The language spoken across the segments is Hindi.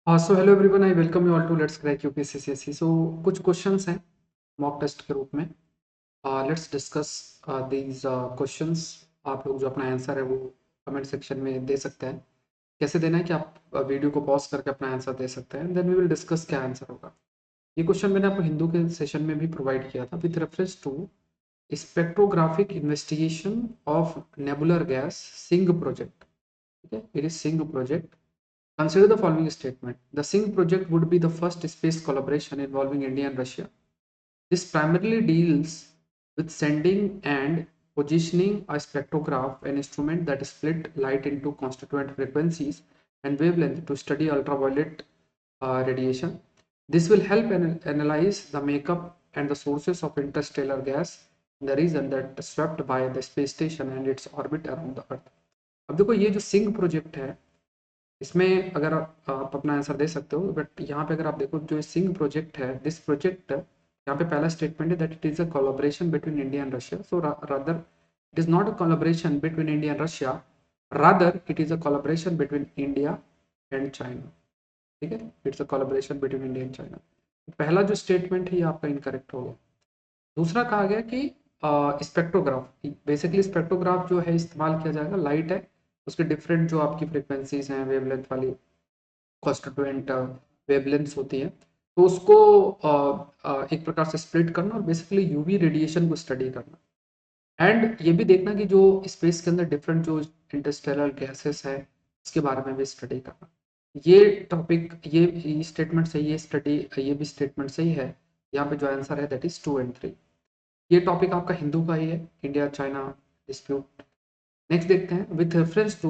So hello everyone, I welcome you all to let's crack UPSC CSC. So कुछ क्वेश्चंस हैं मॉक टेस्ट के रूप में। Let's discuss these questions. आप लोग जो अपना आंसर है वो कमेंट सेक्शन में दे सकते हैं। कैसे देना है कि आप वीडियो को पॉज करके अपना आंसर दे सकते हैं, देन वी विल डिस्कस क्या आंसर होगा। ये क्वेश्चन मैंने आपको हिंदू के सेशन में भी प्रोवाइड किया था with reference to spectrographic investigation of nebular gas sing project. ठीक है, it is sing project. Consider the following statement. The SING project would be the first space collaboration involving India and Russia. This primarily deals with sending and positioning a spectrograph, an instrument that split light into constituent frequencies and wavelength to study ultraviolet radiation. This will help analyze the makeup and the sources of interstellar gas in the region that swept by the space station and its orbit around the Earth. अब देखो ये जो सिंग प्रोजेक्ट है, इसमें अगर आप अपना आंसर दे सकते हो, बट यहाँ पे अगर आप देखो जो सिंग प्रोजेक्ट है, दिस प्रोजेक्ट यहाँ पे पहला स्टेटमेंट है that it is a collaboration between India and Russia. So rather it is not a collaboration between India and Russia, rather it is a collaboration between India and China. ठीक है, it's a collaboration between India and China. पहला जो स्टेटमेंट है ये आपका इनकरेक्ट हो गया. दूसरा कहा गया कि स्पेक्ट्रोग्राफ, बेसिकली स्पेक्ट्रोग्राफ जो है इस्तेमाल किया जाएगा, लाइट है उसके डिफरेंट जो आपकी फ्रिक्वेंसीज हैं, वेवलेंथ वाली कॉन्स्टिट्यूएंट वेवलेंथ्स होती हैं, तो उसको एक प्रकार से स्प्लिट करना और बेसिकली यूवी रेडिएशन को स्टडी करना. एंड ये भी देखना कि जो स्पेस के अंदर डिफरेंट जो इंटरस्टेलर गैसेस है उसके बारे में भी स्टडी करना. ये टॉपिक, ये स्टेटमेंट सही है, स्टडी ये भी स्टेटमेंट सही है. यहाँ पे जो आंसर है दैट इज 2 and 3. ये टॉपिक आपका हिंदू का ही है, इंडिया चाइना डिस्प्यूट. नेक्स्ट देखते हैं with reference to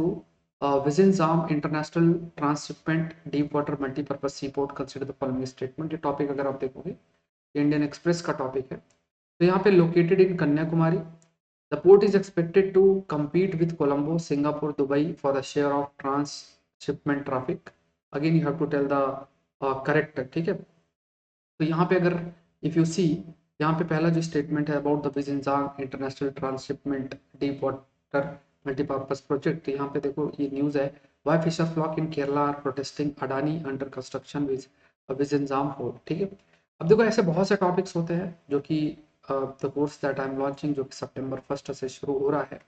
Vizhinjam international transshipment deep water multipurpose sea port consider the following statement. ये टॉपिक अगर आप देखोगे इंडियन एक्सप्रेस का टॉपिक है. तो यहाँ पे located in Kanyakumari, the port is expected to compete with Colombo, Singapore, Dubai for the share of transshipment traffic. Again, you have to tell the correct. ठीक है, तो यहाँ पे अगर इफ यू सी, यहाँ पे पहला जो स्टेटमेंट है about the Vizhinjam international transshipment deep water multipurpose project, यहाँ पे देखो ये न्यूज़ है. Why fisher flock in Kerala are protesting Adani under construction with Vizhinjam port. ठीक है, अब देखो ऐसे बहुत से टॉपिक्स होते हैं जो कि the course that I am launching, जो कि सितंबर 1 से शुरू हो रहा है,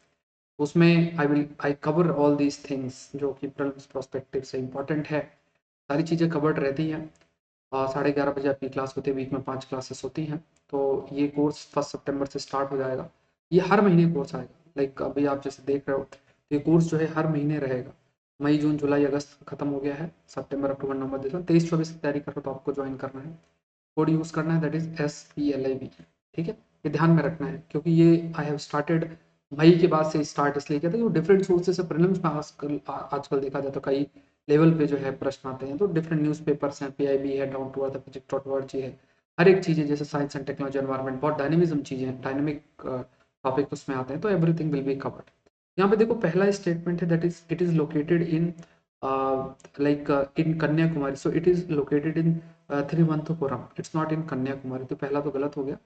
उसमें I cover all these things जो कि प्रीलिम्स प्रोस्पेक्टिव से इंपॉर्टेंट है. सारी चीज़ें कवर्ड रहती हैं. 11:30 बजे आपकी क्लास होती है, वीक में 5 क्लासेस होती हैं. तो ये कोर्स 1 सितंबर से स्टार्ट हो जाएगा. ये हर महीने कोर्स आएगा, लाइक अभी आप जैसे देख रहे हो, तो ये कोर्स जो है हर महीने रहेगा. मई जून जुलाई अगस्त खत्म हो गया है, सितंबर अक्टूबर नवंबर दिसंबर 23-24 की तैयारी करो तो आपको ज्वाइन करना है. कोड यूज़ करना है दैट इज SPLIB. ठीक है, ये ध्यान में रखना है क्योंकि ये आई हैव स्टार्टेड मई के बाद से स्टार्ट इसलिए किया था कि डिफरेंट सोर्सेज से प्रीलिम्स में आजकल देखा जाए तो कई लेवल पे जो है प्रश्न आते हैं. तो डिफरेंट न्यूज़पेपर्स हैं, PIB है, down to earth physics dot word है, हर एक चीज़ें जैसे साइंस एंड टेक्नोलॉजी एनवायरनमेंट, बहुत डायनेमिज्म चीज़ें हैं, डायनेमिक टॉपिक उसमें आते हैं, तो एवरीथिंग विल बी कवर्ड. यहाँ पे देखो पहला स्टेटमेंट है that is it is located in like in Kanyakumari. So it is located in Thiruvananthapuram, it's not in Kanyakumari, तो पहला तो गलत हो गया.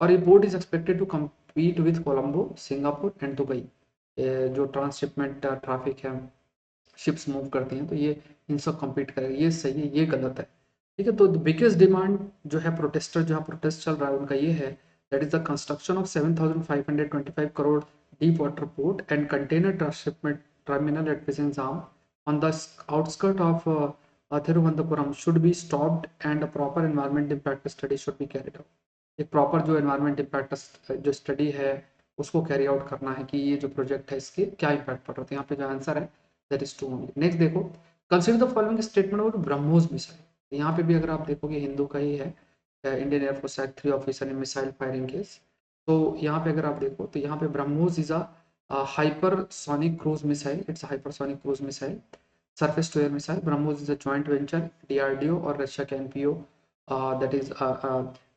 और ये port is expected to compete with Colombo, Singapore and Dubai. जो ट्रांसशिपमेंट ट्रैफिक है, शिप्स मूव करती हैं, तो ये इन सब कम्पीट करेगा. ये सही है, ये गलत है. ठीक है, तो बिगेस्ट डिमांड जो है प्रोटेस्टर, जो प्रोटेस्ट चल रहा है उनका ये है that is the construction of 7,525 crore deep water port and container transshipment terminal at Visakhapatnam on the outskirts of Thiruvananthapuram should be stopped and a proper environment impact study should be carried out. एक प्रॉपर जो एनवायरमेंट इम्पैक्ट जो स्टडी है उसको कैरी आउट करना है कि ये जो प्रोजेक्ट है इसके क्या इम्पैक्ट पड़ रहा है. तो यहाँ पे जो आंसर है दैट इज 2 ओनली. नेक्स्ट देखो, consider the following statement about BrahMos missile. यहाँ पे भी अगर आप देखोगे हिंदू का ही है, Indian air force act 3 officer in missile firing case. तो यहाँ पे अगर आप देखो तो यहाँ पे BrahMos is a hypersonic cruise missile, it's hypersonic cruise missile, surface to air missile. BrahMos is a joint venture DRDO और रशिया के NPO, that is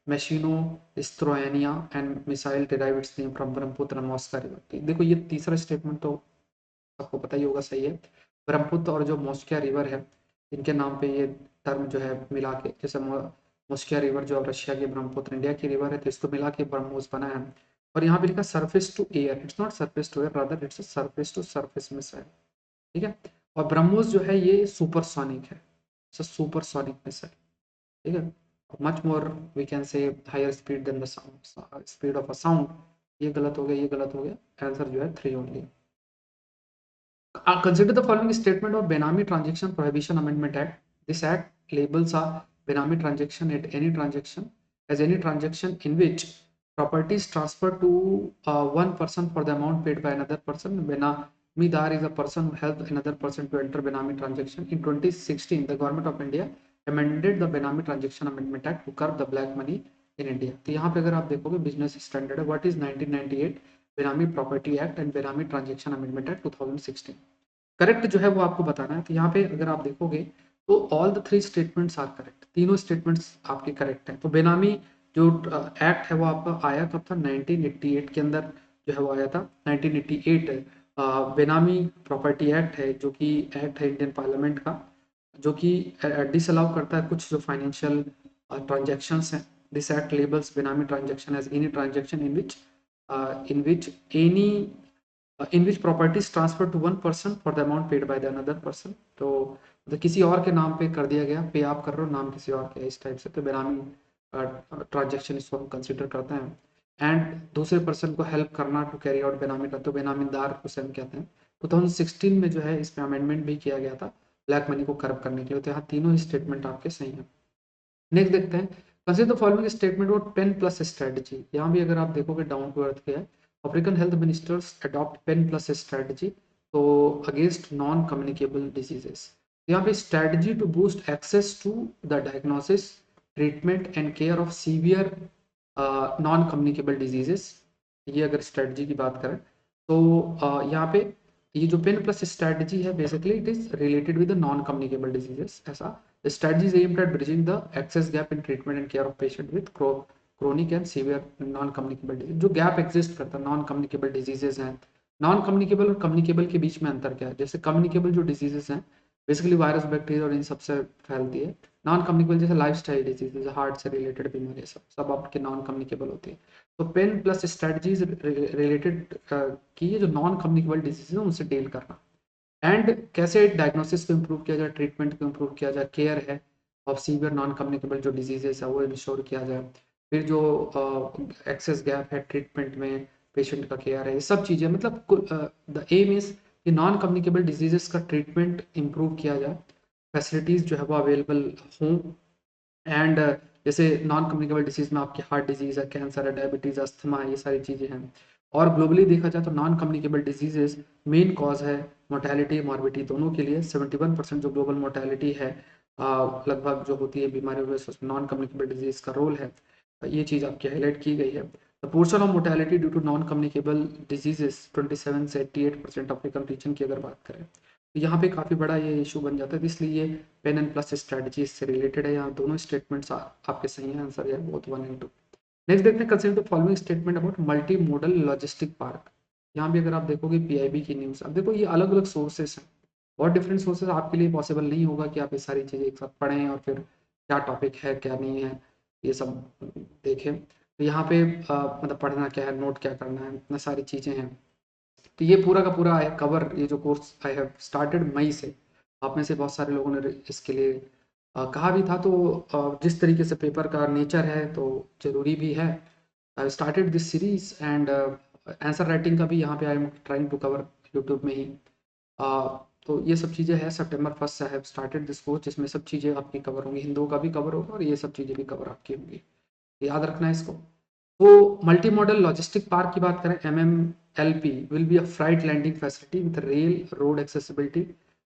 Machino Stroyania and missile derived its name from Brahmaputra मॉस्का रिवर. देखो ये तीसरा स्टेटमेंट तो आपको पता ही होगा सही है. ब्रह्मपुत्र और जो मॉस्किया रिवर है इनके नाम पे ये टर्म जो है मिला के, जैसे मॉस्किया रिवर जो रशिया की, ब्रह्मपुत्र इंडिया की रिवर है, तो इसको मिला के ब्रह्मोस बना है. और यहाँ पे लिखा surface to air, it's not surface to air, rather it's surface to surface missile. ठीक है, और ब्रह्मोस जो है ये सुपरसोनिक है. इट्स अ सुपरसोनिक मिसाइल, ठीक है, much more we can say higher speed than the sound, speed of a sound. ये गलत हो गया, ये गलत हो गया, आंसर जो है 3 only. Consider the following statement of Benami Transaction Prohibition Amendment Act. This act labels a Benami transaction at any transaction as any transaction in which property is transferred to one person for the amount paid by another person. Benamidar is a person who helps another person to enter Benami transaction. In 2016, the Government of India amended the Benami Transaction Amendment Act to curb the black money in India. तो यहाँ पे अगर आप देखोगे बिजनेस स्टैंडर्ड है, व्हाट इज 1998 बेनामी प्रॉपर्टी एक्ट एंड बेनामी ट्रांजेक्शन अमेंडमेंट एक्ट 2016। करेक्ट जो है वो आपको बताना है। तो यहाँ पे अगर आप देखोगे तो all the 3 statements are correct, तीनों स्टेटमेंट्स आपके करेक्ट हैं। तो बेनामी जो एक्ट है वो आपका आया कब था, 1988 के अंदर जो है वो आया था। 1988 बेनामी प्रॉपर्टी एक्ट है जो कि एक्ट है इंडियन पार्लियामेंट का, जो कि डिसअलाउ करता है कुछ जो फाइनेंशियल ट्रांजेक्शन्स हैं। This act labels benami transaction as any transaction in which any in which property is transferred to one person for the amount paid by the another person। तो किसी और के नाम पे कर दिया गया, पे आप कर रहे हो, नाम किसी और के, इस टाइप से। तो बेनामी ट्रांजेक्शन इसको हम कंसिडर करते हैं। एंड दूसरे पर्सन को हेल्प करना टू कैरी आउट बेनामी का, तो बेनामीदार उसे हम कहते हैं। 2016 में जो है इसमें अमेंडमेंट भी किया गया था ब्लैक मनी को कर्व करने के लिए। तो यहाँ तीनों ही स्टेटमेंट आपके सही हैं। नेक्स्ट देखते हैं, कंसीडर द फॉलोइंग स्टेटमेंट और 10 प्लस स्ट्रेटजी। यहाँ भी अगर आप देखोगे डाउन टू अर्थ क्या है, African health ministers adopt 10 plus strategy तो अगेंस्ट नॉन कम्युनिकेबल डिजीजेस। यहाँ पे strategy to boost access to the diagnosis, treatment and care of severe non communicable diseases. ये अगर स्ट्रेटजी की बात करें तो यहाँ पे ये जो 10 प्लस स्ट्रेटजी है basically it is related with non communicable diseases. ऐसा the strategy is aimed at bridging the access gap in treatment and care of patient with chronic and severe non-communicable disease। जो गैप एग्जिस्ट करता है, नॉन कम्युनिकेबल डिजीजेस हैं। नॉन कम्युनिकेबल और कम्युनिकेबल के बीच में अंतर क्या है? जैसे कम्युनिकेबल जो डिजीजेस हैं बेसिकली वायरस, बैक्टीरिया और इन सबसे फैलती है। नॉन कम्युनिकेबल जैसे लाइफस्टाइल डिजीज, हार्ट से रिलेटेड बीमारी, सब आपके नॉन कम्युनिकेबल होती है। तो 10 प्लस स्ट्रेटजीज रिलेटेड की है जो नॉन कम्युनिकेबल डिजीज है उनसे डील करना। एंड कैसे डायग्नोसिस को इम्प्रूव किया जाए, ट्रीटमेंट को इम्प्रूव किया जाए, केयर है ऑफ सीवियर नॉन कम्युनिकेबल जो डिजीजेस है वो इंश्योर किया जाए। फिर जो एक्सेस गैप है ट्रीटमेंट में, पेशेंट का केयर है, ये सब चीज़ें मतलब द एम इज कि नॉन कम्युनिकेबल डिजीजेस का ट्रीटमेंट इम्प्रूव किया जाए, फैसिलिटीज़ जो है वो अवेलेबल हों। एंड जैसे नॉन कम्युनिकेबल डिसीज में आपकी हार्ट डिजीज है, कैंसर है, डायबिटीज, अस्थमा है, ये सारी चीज़ें हैं। और ग्लोबली देखा जाए तो non communicable diseases main cause है मोर्टेलिटी मॉर्बिडिटी दोनों के लिए। 71% जो ग्लोबल मोर्टेलिटी है लगभग जो होती है बीमारियों में, उसमें नॉन कम्युनिकेबल डिजीज का रोल है। ये चीज़ आपकी हाईलाइट की गई है। The portion of mortality due to non communicable diseases 27 से 88% अफ्रीकन रीजन की अगर बात करें तो यहाँ पे काफ़ी बड़ा ये इशू बन जाता है। तो इसलिए ये 10 एंड प्लस स्ट्रेटजी इससे रिलेटेड है। यहाँ दोनों स्टेटमेंट्स आपके सही हैं, आंसर है बोथ 1 एंड 2। नेक्स्ट देखते हैं, consider the following statement about multi modal logistic park. यहाँ भी अगर आप देखोगे पीआईबी की न्यूज़, अब देखो ये अलग अलग सोर्सेस हैं और डिफरेंट सोर्सेस, आपके लिए पॉसिबल नहीं होगा कि आप ये सारी चीज़ें एक साथ पढ़ें और फिर क्या टॉपिक है क्या नहीं है ये सब देखें। तो यहाँ पे मतलब पढ़ना क्या है, नोट क्या करना है, इतना सारी चीज़ें हैं। तो ये पूरा का पूरा है कवर, ये जो कोर्स आई हैव स्टार्टेड मई से। आप में से बहुत सारे लोगों ने इसके लिए कहा भी था। तो जिस तरीके से पेपर का नेचर है तो ज़रूरी भी है। I started this series and answer writing का भी यहाँ पे I am trying to cover YouTube में ही। तो ये सब चीज़ें हैं। सितंबर 1 से I have started this course जिसमें सब चीज़ें आपकी कवर होंगी, हिंदुओं का भी कवर होगा और ये सब चीज़ें भी कवर आपकी होंगी, याद रखना है इसको। तो मल्टी मॉडल लॉजिस्टिक पार्क की बात करें, MMLP will be a freight landing facility with rail road accessibility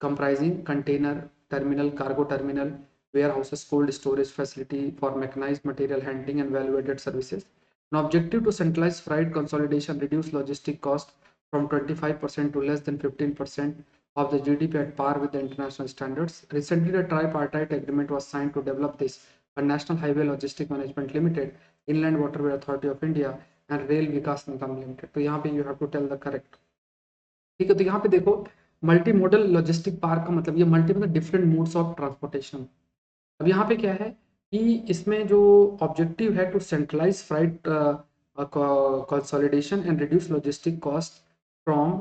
comprising container terminal, cargo terminal, warehouses, cold storage facility for mechanized material handling and value-added services. An objective to centralize freight consolidation, reduce logistic cost from 25% to less than 15% of the GDP at par with the international standards. Recently, a tripartite agreement was signed to develop this. A National Highway Logistic Management Limited, Inland Waterway Authority of India, and Rail Vikas Nigam Limited. तो यहाँ पे you have to tell the correct। ठीक है, तो यहाँ पे देखो मल्टी मॉडल लॉजिस्टिक पार्क का मतलब ये मल्टी मतलब डिफरेंट मोड्स ऑफ ट्रांसपोर्टेशन। अब यहाँ पे क्या है कि इसमें जो ऑब्जेक्टिव है to centralise freight consolidation and reduce logistic cost from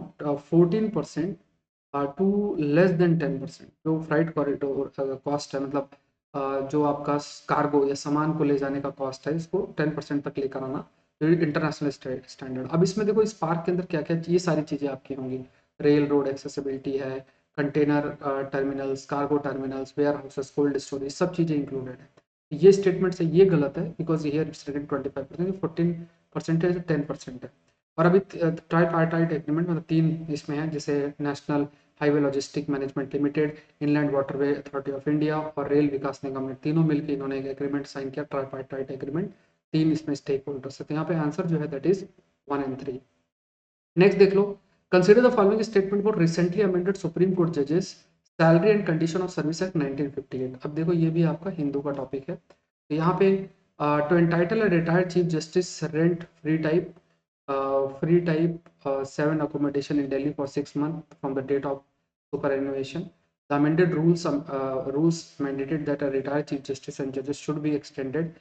14% to less than 10%। जो फ्राइट कॉरिडोर कॉस्ट है, मतलब जो आपका कार्गो या सामान को ले जाने का कॉस्ट है, इसको 10% तक लेकर आना, इंटरनेशनल स्टैंडर्ड। अब इसमें देखो, इस पार्क के अंदर क्या क्या, ये सारी चीज़ें आपकी होंगी। रेल रोड एक्सेसिबिलिटी है, container terminals, cargo terminals, warehouses, cold storage, सब चीज़ें इंक्लूडेड है। ये स्टेटमेंट से ये गलत है, बिकॉज हियर इट्स रिटन 25%, 14% 10% है। और अभी ट्राईपार्टाइट एग्रीमेंट, मतलब 3 इसमें है, जैसे national highway logistic management limited, inland waterway authority of India और रेल विकास निगम ने, तीनों मिलकर इन्होंने एक एग्रीमेंट साइन किया, ट्राईपार्टाइट एग्रीमेंट। 3 इसमें स्टेक होल्डर्स है, तो यहाँ पे आंसर जो है दैट इज 1 and 3। नेक्स्ट देख लो, consider the following statement for recently amended Supreme Court जजेस salary and condition of service act 1958। अब देखो, ये भी आपका हिंदू का टॉपिक है, तो यहाँ पे to entitle a retired chief justice rent free type 7 accommodation in Delhi for 6 months from the date of superannuation. The amended rules mandated that a retired chief justice and judges should be extended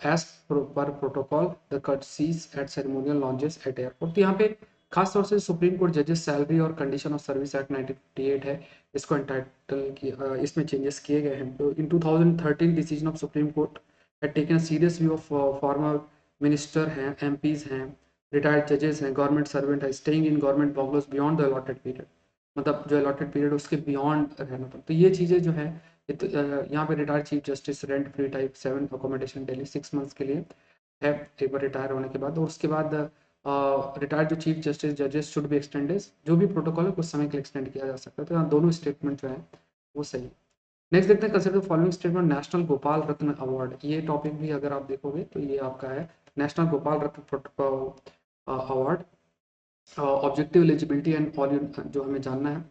as per protocol the courtesies at ceremonial lounges at airport। तो यहाँ पे खास तौर से सुप्रीम कोर्ट जजेस सैलरी और कंडीशन ऑफ सर्विस एक्ट 1958 है, इसको एंटाइटल की इसमें चेंजेस किए गए हैं। तो इन 2013 decision of supreme court had taken serious view of former minister हैं, एमपीज हैं, रिटायर्ड जजेस हैं, गवर्नमेंट सर्वेंट है, staying in government bungalows beyond the allotted period, मतलब जो अलॉटेड पीरियड उसके बियॉन्ड रहना था। तो ये चीज़ें जो है, यहाँ पे retired chief justice rent free type 7 accommodation daily 6 months के लिए है, एक बार रिटायर होने के बाद। और उसके बाद रिटायर्ड जो चीफ जस्टिस जजेस शुड भी एक्सटेंडेड, जो भी प्रोटोकॉल है कुछ समय के लिए एक्सटेंड किया जा सकता है। तो यहाँ दोनों स्टेटमेंट जो है वो सही है। नेक्स्ट देखते हैं, consider the following statement national Gopal Ratna award. ये टॉपिक भी अगर आप देखोगे तो ये आपका है national Gopal Ratna award, objective eligibility and all, जो हमें जानना है।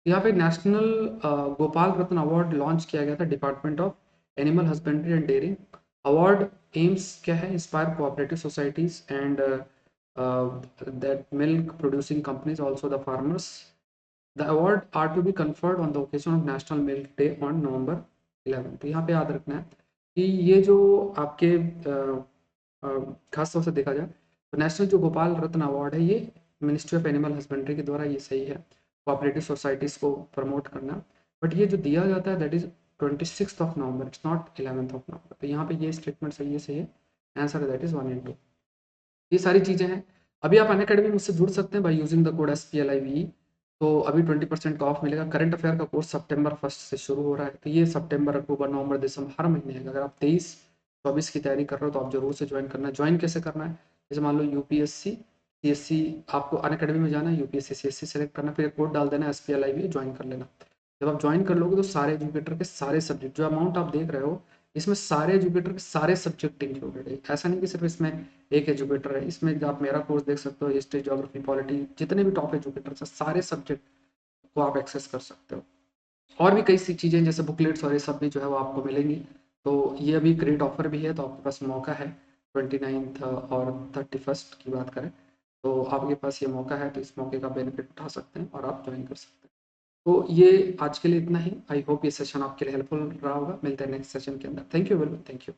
यहाँ पे national Gopal Ratna award launch किया गया था department of animal husbandry and dairying. Award aims क्या है, inspire cooperative societies and that milk producing companies also the farmers. The award are to B conferred on the occasion of national milk day on November 11। तो यहाँ पे याद रखना है कि ये जो आपके खास तौर से देखा जाए तो नेशनल जो गोपाल रत्न अवार्ड है, ये मिनिस्ट्री ऑफ एनिमल हस्बेंड्री के द्वारा, ये सही है, कोऑपरेटिव सोसाइटीज को प्रमोट करना। बट ये जो दिया जाता है that is 26 November, it's not 11 नवंबर। तो यहाँ पे ये स्टेटमेंट सही है, आंसर दैट इज 1 and 2। ये सारी चीज़ें हैं। अभी आप अनअकैडमी मुझसे जुड़ सकते हैं by using the code SPLIVE। तो अभी 20% का ऑफ मिलेगा। करंट अफेयर का कोर्स सितंबर 1 से शुरू हो रहा है, तो ये सितंबर, अक्टूबर, नवंबर, दिसंबर हर महीने है। अगर आप 23-24 की तैयारी कर रहे हो तो आप जरूर से ज्वाइन करना है। ज्वाइन कैसे करना है, जैसे मान लो यूपीएससी CSC, आपको अनअकैडमी में जाना है, यूपीएससी CSC सेलेक्ट करना, फिर कोड डाल देना SPLIVE, ज्वाइन कर लेना। जब आप ज्वाइन कर लोगे तो सारे एजुकेटर के सारे सब्जेक्ट, जो अमाउंट आप देख रहे हो, इसमें सारे एजुकेटर के सारे सब्जेक्ट इंक्लूडेड है। ऐसा नहीं कि सिर्फ इसमें एक एजुकेटर है, इसमें आप मेरा कोर्स देख सकते हो, हिस्ट्री, ज्योग्राफी, पॉलिटी, जितने भी टॉप एजुकेटर्स हैं, सारे सब्जेक्ट को आप एक्सेस कर सकते हो। और भी कई सी चीज़ें जैसे बुकलेट्स और ये सब भी जो है वो आपको मिलेंगी। तो ये अभी ग्रेट ऑफर भी है, तो आपके पास मौका है 29 और 31 की बात करें तो आपके पास ये मौका है, तो इस मौके का बेनिफिट उठा सकते हैं और आप ज्वाइन कर सकते हैं। तो ये आज के लिए इतना ही। आई होप ये सेशन आपके लिए हेल्पफुल रहा होगा। मिलते हैं नेक्स्ट सेशन के अंदर। Thank you very much, thank you.